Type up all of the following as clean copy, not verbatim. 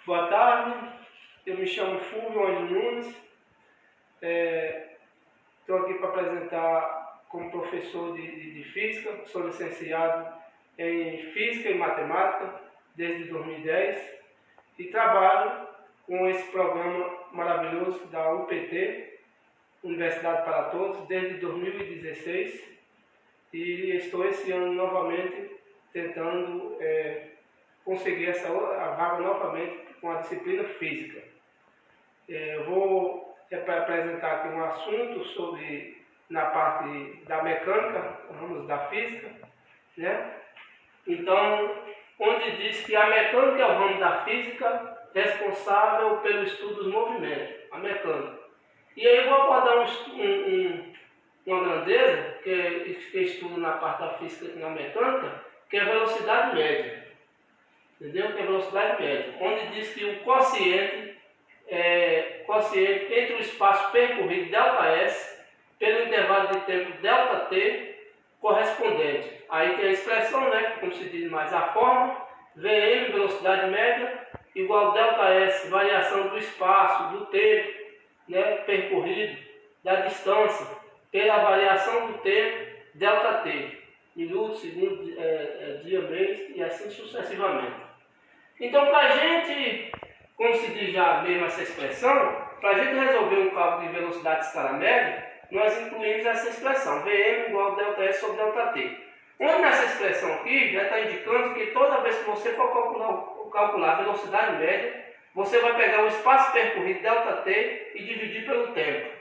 Boa tarde, eu me chamo Fulvio Anjo Nunes, estou aqui para apresentar como professor de Física, sou licenciado em Física e Matemática desde 2010 e trabalho com esse programa maravilhoso da UPT, Universidade para Todos, desde 2016 e estou esse ano novamente tentando conseguir a vaga novamente com a disciplina Física. Eu vou apresentar aqui um assunto sobre, na parte da mecânica, vamos da física, né? Então, onde diz que a mecânica é o ramo da física responsável pelo estudo dos movimentos, a mecânica. E aí eu vou abordar uma grandeza que estudo na parte da física e na mecânica, que é a velocidade média. Entendeu? Que é a velocidade média, onde diz que o quociente entre o espaço percorrido ΔS pelo intervalo de tempo ΔT correspondente. Aí tem a expressão, né, como se diz mais a forma, Vm, velocidade média, igual ΔS, variação do espaço, do tempo, né, percorrido, da distância, pela variação do tempo ΔT, minuto, segundo, dia, mês e assim sucessivamente. Então, para a gente, como se diz já mesmo essa expressão, para a gente resolver um cálculo de velocidade de escala média, nós incluímos essa expressão, Vm igual ΔS sobre ΔT. Onde nessa expressão aqui já está indicando que toda vez que você for calcular a velocidade média, você vai pegar o espaço percorrido ΔT e dividir pelo tempo.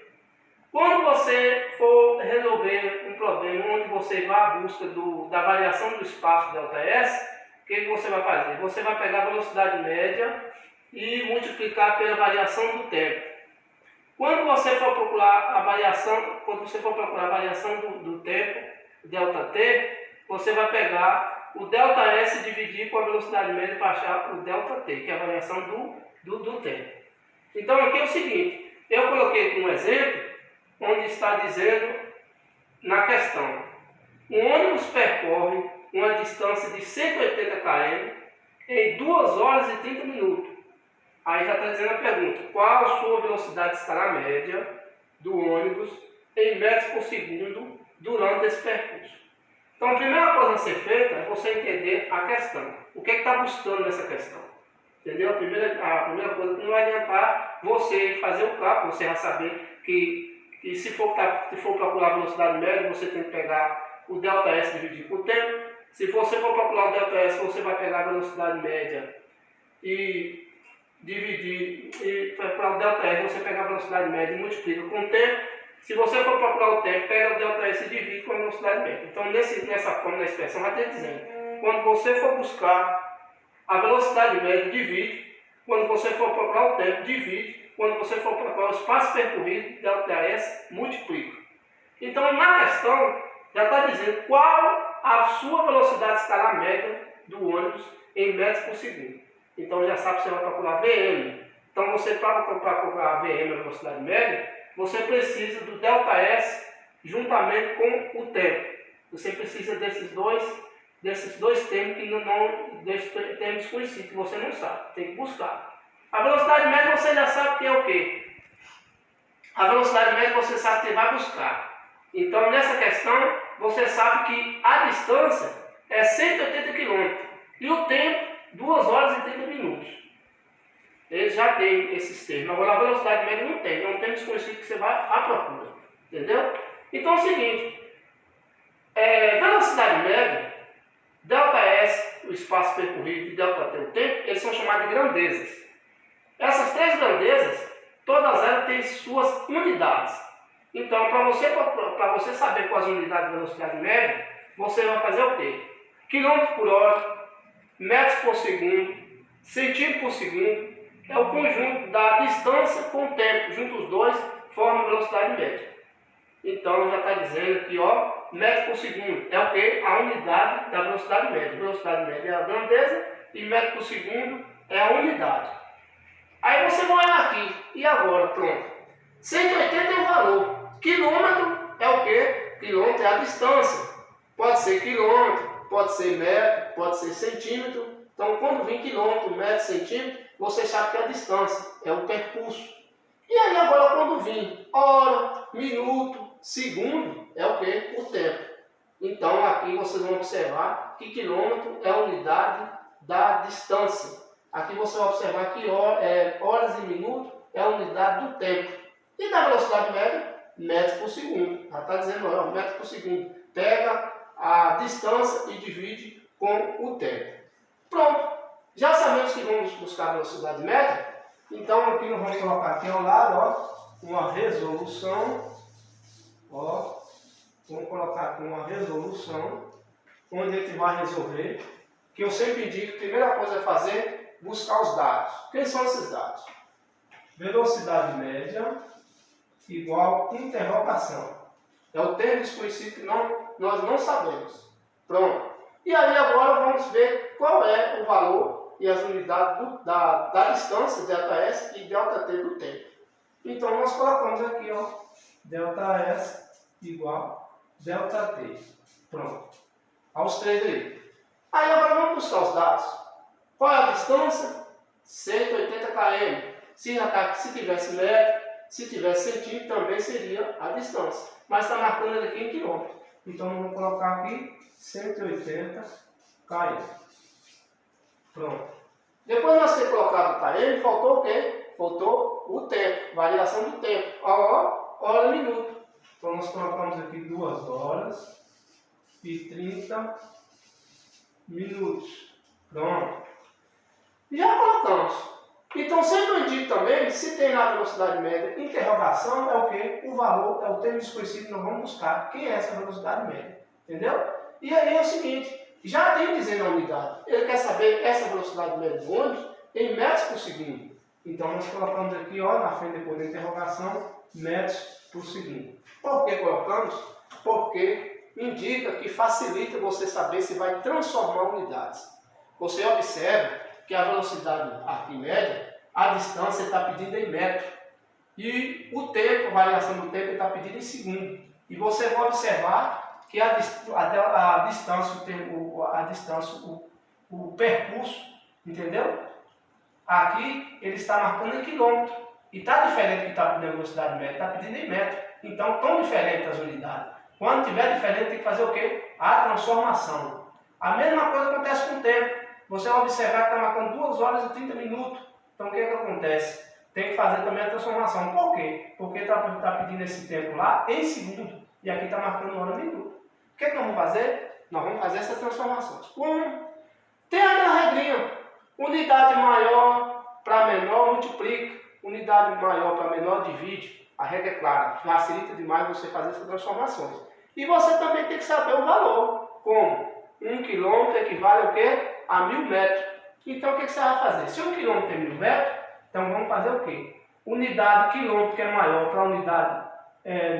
Quando você for resolver um problema onde você vai à busca da variação do espaço ΔS, o que você vai fazer? Você vai pegar a velocidade média e multiplicar pela variação do tempo. Quando você for procurar a variação, do tempo, ΔT, você vai pegar o ΔS e dividir com a velocidade média para achar o ΔT, que é a variação do tempo. Então aqui é o seguinte, eu coloquei um exemplo onde está dizendo na questão, um ônibus percorre uma distância de 180 km em 2 horas e 30 minutos. Aí já está dizendo a pergunta, qual a sua velocidade de escala média do ônibus em metros por segundo durante esse percurso? Então a primeira coisa a ser feita é você entender a questão. O que está buscando nessa questão? Entendeu? A primeira coisa que não vai adiantar você fazer o cálculo, você vai saber que se for calcular a velocidade média, você tem que pegar o ΔS e dividir por tempo. Se você for calcular o ΔS, você vai pegar a velocidade média e dividir, para o ΔS você pega a velocidade média e multiplica com o tempo. Se você for calcular o tempo, pega o ΔS e divide com a velocidade média. Então, nessa forma da expressão, vai ter dizendo, quando você for buscar a velocidade média, divide. Quando você for calcular o tempo, divide. Quando você for calcular o espaço percorrido, ΔS, multiplica. Então, na questão, já está dizendo qual a sua velocidade escalar média do ônibus em metros por segundo. Então, já sabe que você vai calcular Vm. Então, você para calcular a Vm, a velocidade média, você precisa do ΔS juntamente com o tempo. Você precisa desses dois termos termos desconhecidos, que você não sabe. Tem que buscar. A velocidade média você já sabe que é o quê? A velocidade média você sabe que vai buscar. Então, nessa questão, você sabe que a distância é 180 km e o tempo, 2 horas e 30 minutos. Eles já têm esses termos. Agora, a velocidade média não tem. É um termo desconhecido que você vai à procura. Entendeu? Então, é o seguinte. Velocidade média, ΔS, o espaço percorrido, e ΔT, o tempo, eles são chamados de grandezas. Essas 3 grandezas, todas elas têm suas unidades. Então, para você saber quais unidades de velocidade média, você vai fazer o quê? Quilômetro por hora, metros por segundo, centímetro por segundo, é o conjunto da distância com o tempo, junto os dois, forma a velocidade média. Então, já está dizendo que, metro por segundo é o quê? A unidade da velocidade média. Velocidade média é a grandeza e metro por segundo é a unidade. Aí você vai olhar aqui, e agora, pronto. 180 é o valor. Quilômetro é o quê? Quilômetro é a distância. Pode ser quilômetro, pode ser metro, pode ser centímetro. Então, quando vir quilômetro, metro, centímetro, você sabe que é a distância, é o percurso. E aí agora quando vir hora, minuto, segundo, é o que? O tempo. Então aqui vocês vão observar que quilômetro é a unidade da distância. Aqui você vai observar que horas e minutos é a unidade do tempo. E da velocidade média, metros por segundo. Já está dizendo, metros por segundo. Pega a distância e divide com o tempo. Pronto. Já sabemos que vamos buscar a velocidade média. Então aqui nós vamos colocar aqui ao lado, uma resolução. Vamos colocar aqui uma resolução, onde a gente vai resolver, que eu sempre indico, a primeira coisa é fazer, buscar os dados. Quem são esses dados? Velocidade média igual interrogação. É o termo desconhecido que nós não sabemos. Pronto. E aí agora vamos ver qual é o valor e as unidades da distância, ΔS e ΔT do tempo. Então nós colocamos aqui, ΔS igual ΔT. Pronto. Aos três aí. Aí agora vamos buscar os dados. Qual é a distância? 180 km. Se tivesse metro, se tivesse centímetro, também seria a distância. Mas está marcando ele aqui em quilômetro. Então vamos colocar aqui 180 km. Pronto. Depois de nós ter colocado o km, faltou o quê? Faltou o tempo, variação do tempo. Hora e minuto. Então nós colocamos aqui 2 horas e 30 minutos. Pronto. Já colocamos. Então sempre eu indico também, se tem na velocidade média, interrogação é o quê? O valor, é o termo desconhecido que nós vamos buscar. Quem é essa velocidade média? Entendeu? E aí é o seguinte, já tem dizendo a unidade. Ele quer saber essa velocidade média do ônibus em metros por segundo. Então nós colocamos aqui, na frente depois da interrogação, metros por segundo. Por que colocamos? Porque indica que facilita você saber se vai transformar unidades. Você observa que a velocidade aqui média, a distância está pedida em metro. E o tempo, a variação do tempo, está pedida em segundo. E você vai observar que a distância, o percurso, entendeu? Aqui ele está marcando em quilômetro. E está diferente do que está pedindo a velocidade média, está pedindo em metro. Então estão diferentes as unidades. Quando tiver diferente, tem que fazer o quê? A transformação. A mesma coisa acontece com o tempo. Você vai observar que está marcando 2 horas e 30 minutos. Então o que acontece? Tem que fazer também a transformação. Por quê? Porque está pedindo esse tempo lá em segundo. E aqui está marcando hora e minuto. O que nós vamos fazer? Nós vamos fazer essas transformações. Tem aquela regrinha. Unidade maior para menor multiplica. Unidade maior para menor divide. A regra é clara. Facilita demais você fazer essas transformações. E você também tem que saber o valor. Como? 1 quilômetro equivale ao quê? A 1000 metros. Então o que você vai fazer? Se 1 quilômetro tem 1000 metros, então vamos fazer o quê? Unidade quilômetro que é maior para unidade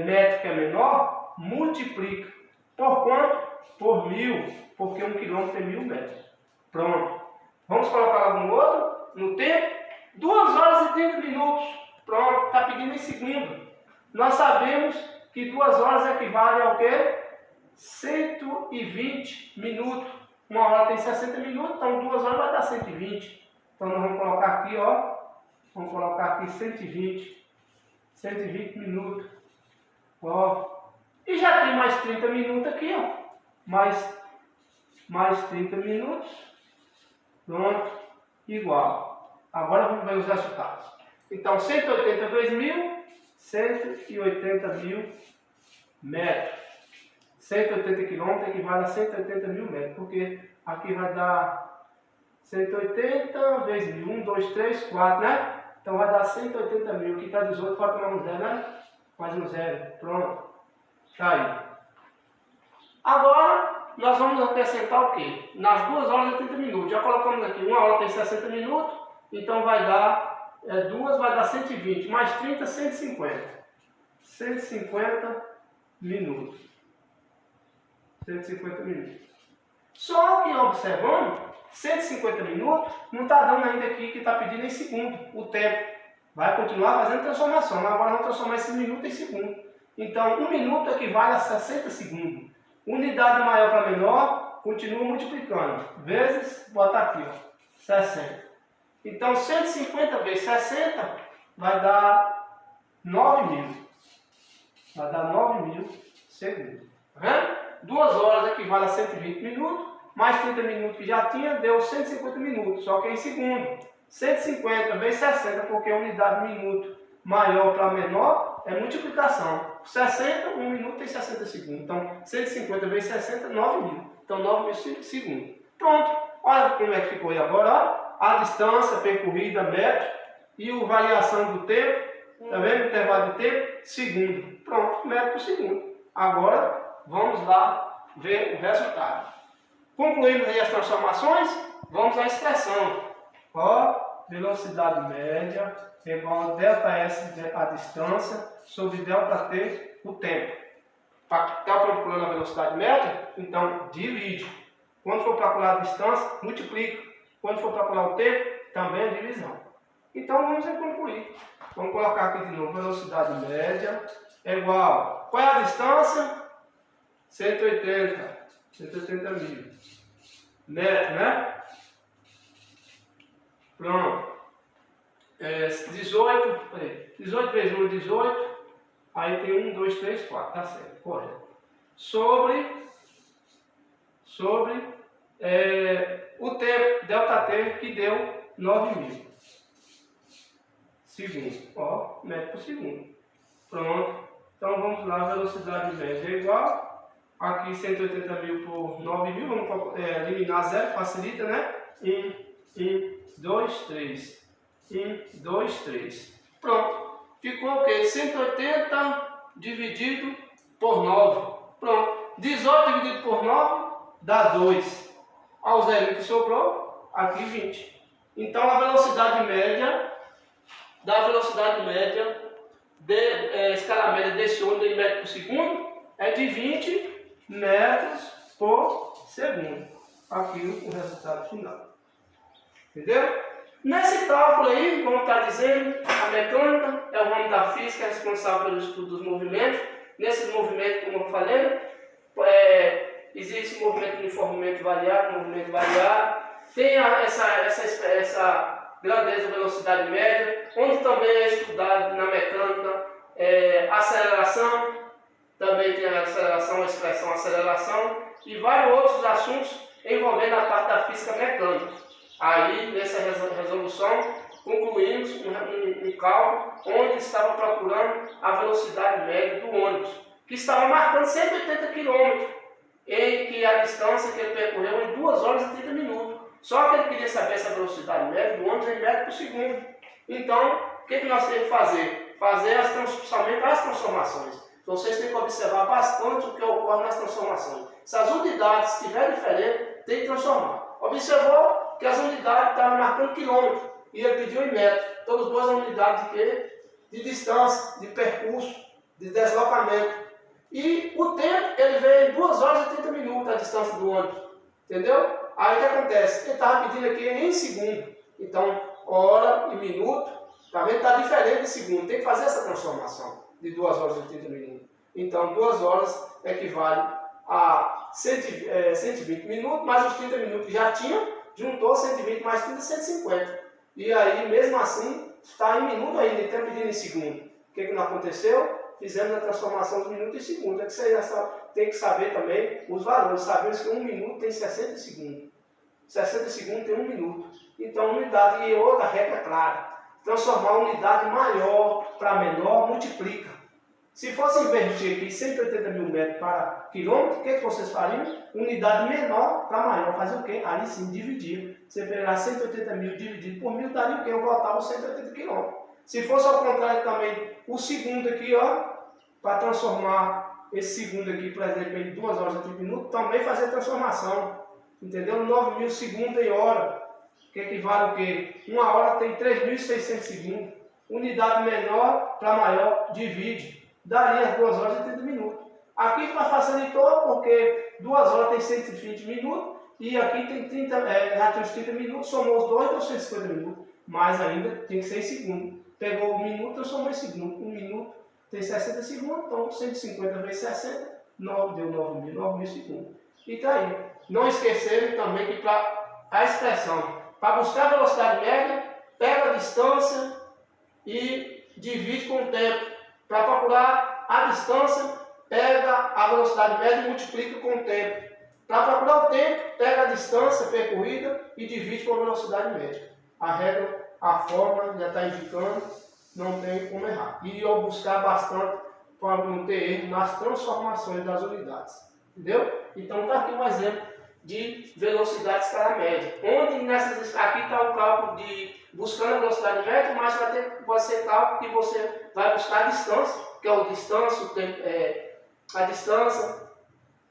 metro que é menor, multiplica. Por quanto? Por 1000, porque 1 quilômetro tem 1000 metros. Pronto. Vamos colocar algum outro no tempo? 2 horas e 30 minutos. Pronto, está pedindo em segundo. Nós sabemos que 2 horas equivale ao quê? 120 minutos. 1 hora tem 60 minutos, então 2 horas vai dar 120. Então nós vamos colocar aqui, vamos colocar aqui 120 minutos. E já tem mais 30 minutos aqui, mais 30 minutos. Pronto, igual. Agora vamos ver os resultados. Então 182 mil, 180 mil metros. 180 km equivale a 180 mil metros, porque aqui vai dar 180 vezes 1, 1, 2, 3, 4, né? Então vai dar 180 mil, aqui está 18, falta mais um zero, né? Mais um zero, pronto. Está aí. Agora, nós vamos acrescentar o quê? Nas 2 horas e 30 minutos, já colocamos aqui, 1 hora tem 60 minutos, então vai dar, 2 vai dar 120, mais 30, 150. 150 minutos. 150 minutos. Só que observando, 150 minutos não está dando ainda aqui que está pedindo em segundo o tempo. Vai continuar fazendo transformação. Agora vamos transformar esse minuto em segundo. Então 1 minuto equivale a 60 segundos. Unidade maior para menor, continua multiplicando. Vezes, bota aqui, 60. Então 150 vezes 60 vai dar 9.000. Vai dar 9.000 segundos. Tá vendo? 2 horas equivale a 120 minutos, mais 30 minutos que já tinha, deu 150 minutos, só que é em segundo. 150 vezes 60, porque a unidade de minuto maior para menor é multiplicação. 60, 1 minuto tem 60 segundos. Então, 150 vezes 60, 9.000. Então, 9.000 segundos. Pronto. Olha como é que ficou aí agora. Ó. A distância percorrida, metro, e a variação do tempo, tá vendo? Intervalo de tempo, segundo. Pronto, metro por segundo. Agora, vamos lá ver o resultado. Concluímos aí as transformações, vamos à expressão. Ó, velocidade média é igual a ΔS a distância sobre ΔT o tempo. Está procurando a velocidade média? Então divide. Quando for calcular a distância, multiplica. Quando for calcular o tempo, também é divisão. Então vamos concluir. Vamos colocar aqui de novo, velocidade média é igual. Qual é a distância? 180 mil. Metro, né? Pronto. 18 vezes 1, 18. Aí tem 1, 2, 3, 4. Tá certo, correto. Sobre o tempo, ΔT, que deu 9.000 segundos. Ó, metro por segundo. Pronto. Então vamos lá, velocidade média é igual. Aqui 180 mil por 9.000, vamos eliminar zero, facilita, né? 1, 2, 3. 1, 2, 3. Pronto. Ficou o quê? 180 dividido por 9. Pronto. 18 dividido por 9 dá 2. Ao zero que sobrou, aqui 20. Então a velocidade média, escala média desse ônibus em metros por segundo, é de 20 metros por segundo. Aqui o resultado final. Entendeu? Nesse cálculo aí, como está dizendo, a mecânica é o ramo da física responsável pelo estudo dos movimentos. Nesses movimentos, como eu falei, existe movimento uniformemente variado, movimento variado. Tem essa grandeza velocidade média, onde também é estudado na mecânica aceleração, também tem a aceleração, a expressão aceleração, e vários outros assuntos envolvendo a parte da física mecânica. Aí, nessa resolução, concluímos um cálculo onde estava procurando a velocidade média do ônibus, que estava marcando 180 km, em que a distância que ele percorreu em 2 horas e 30 minutos. Só que ele queria saber essa velocidade média do ônibus em metros por segundo. Então, o que nós temos que fazer? Fazer somente as transformações. Então, vocês têm que observar bastante o que ocorre nas transformações. Se as unidades estiverem diferentes, tem que transformar. Observou que as unidades estavam marcando quilômetro e ele pediu em metro. Então, as duas unidades de quê? De distância, de percurso, de deslocamento. E o tempo, ele veio em 2 horas e 30 minutos a distância do ônibus. Entendeu? Aí o que acontece? Ele estava pedindo aqui em segundo. Então, hora e minuto, tá vendo? Está diferente de segundo. Tem que fazer essa transformação de 2 horas e 30 minutos. Então, 2 horas equivale a 120 minutos, mais os 30 minutos que já tinha, juntou 120 mais 30, 150. E aí, mesmo assim, está em minuto ainda, ele está pedindo em segundo. O que não aconteceu? Fizemos a transformação dos minutos em segundo. É que você tem que saber também os valores. Sabemos que 1 minuto tem 60 segundos. 60 segundos tem 1 minuto. Então, unidade e outra regra clara. Transformar a unidade maior para menor, multiplica. Se fosse inverter aqui 180 mil metros para quilômetro, o que vocês fariam? Unidade menor para maior. Fazer o quê? Aí sim, dividir. Você pegar 180 mil dividido por 1000, daria o quê? Eu voltava os 180 quilômetros. Se fosse ao contrário também, o segundo aqui, ó, para transformar esse segundo aqui, por exemplo, em 2 horas e 30 minutos, também fazer a transformação. Entendeu? 9.000 segundos em hora. Que equivale o quê? 1 hora tem 3.600 segundos. Unidade menor para maior, divide. Daria as 2 horas e 30 minutos. Aqui facilitou porque 2 horas tem 120 minutos e aqui tem 30, já tem os 30 minutos, somou os dois, deu 150 minutos. Mais ainda tem que ser em segundo. Pegou 1 minuto, transformou em segundo. 1 minuto tem 60 segundos, então 150 vezes 60, 9, deu 9.000 segundos. E está aí. Não esquecerem também que para a expressão, para buscar a velocidade média, pega a distância e divide com o tempo. Para procurar a distância, pega a velocidade média e multiplica com o tempo. Para procurar o tempo, pega a distância percorrida e divide com a velocidade média. A regra, a forma já está indicando, não tem como errar. E eu buscar bastante para não ter erro nas transformações das unidades. Entendeu? Então está aqui um exemplo de velocidade escala média. Onde aqui está o cálculo de buscando a velocidade média, mas vai ser cálculo que você vai buscar a distância, que é o distância, a distância,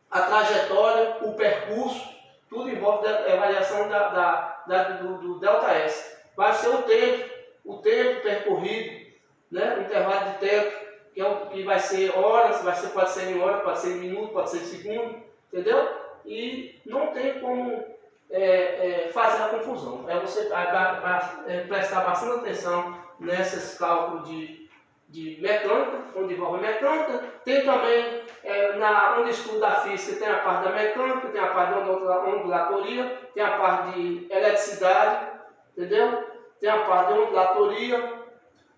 a trajetória, o percurso, tudo envolve a variação do ΔS. Vai ser o tempo percorrido, né? O intervalo de tempo, que é o que vai ser horas, pode ser em hora, pode ser em minuto, pode ser em segundo, entendeu? E não tem como fazer a confusão. Você prestar bastante atenção nesses cálculos de mecânica, onde envolve a mecânica. Tem também, onde estuda a física, tem a parte da mecânica, tem a parte da ondulatoria, tem a parte de eletricidade, entendeu? Tem a parte de ondulatoria,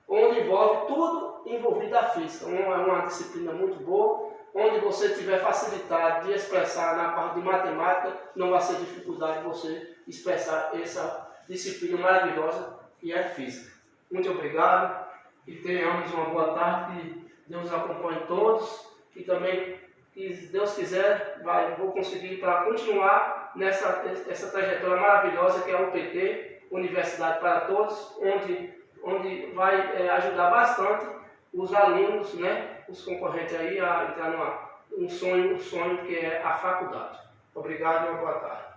onde envolve tudo envolvido a física. É uma disciplina muito boa, onde você tiver facilidade de expressar na parte de matemática, não vai ser dificuldade de você expressar essa disciplina maravilhosa que é física. Muito obrigado e tenhamos uma boa tarde, que Deus acompanhe todos e também, que se Deus quiser, vou conseguir para continuar essa trajetória maravilhosa que é a UPT, Universidade para Todos, onde vai ajudar bastante os alunos, né, os concorrentes aí a entrar num sonho que é a faculdade. Obrigado e uma boa tarde.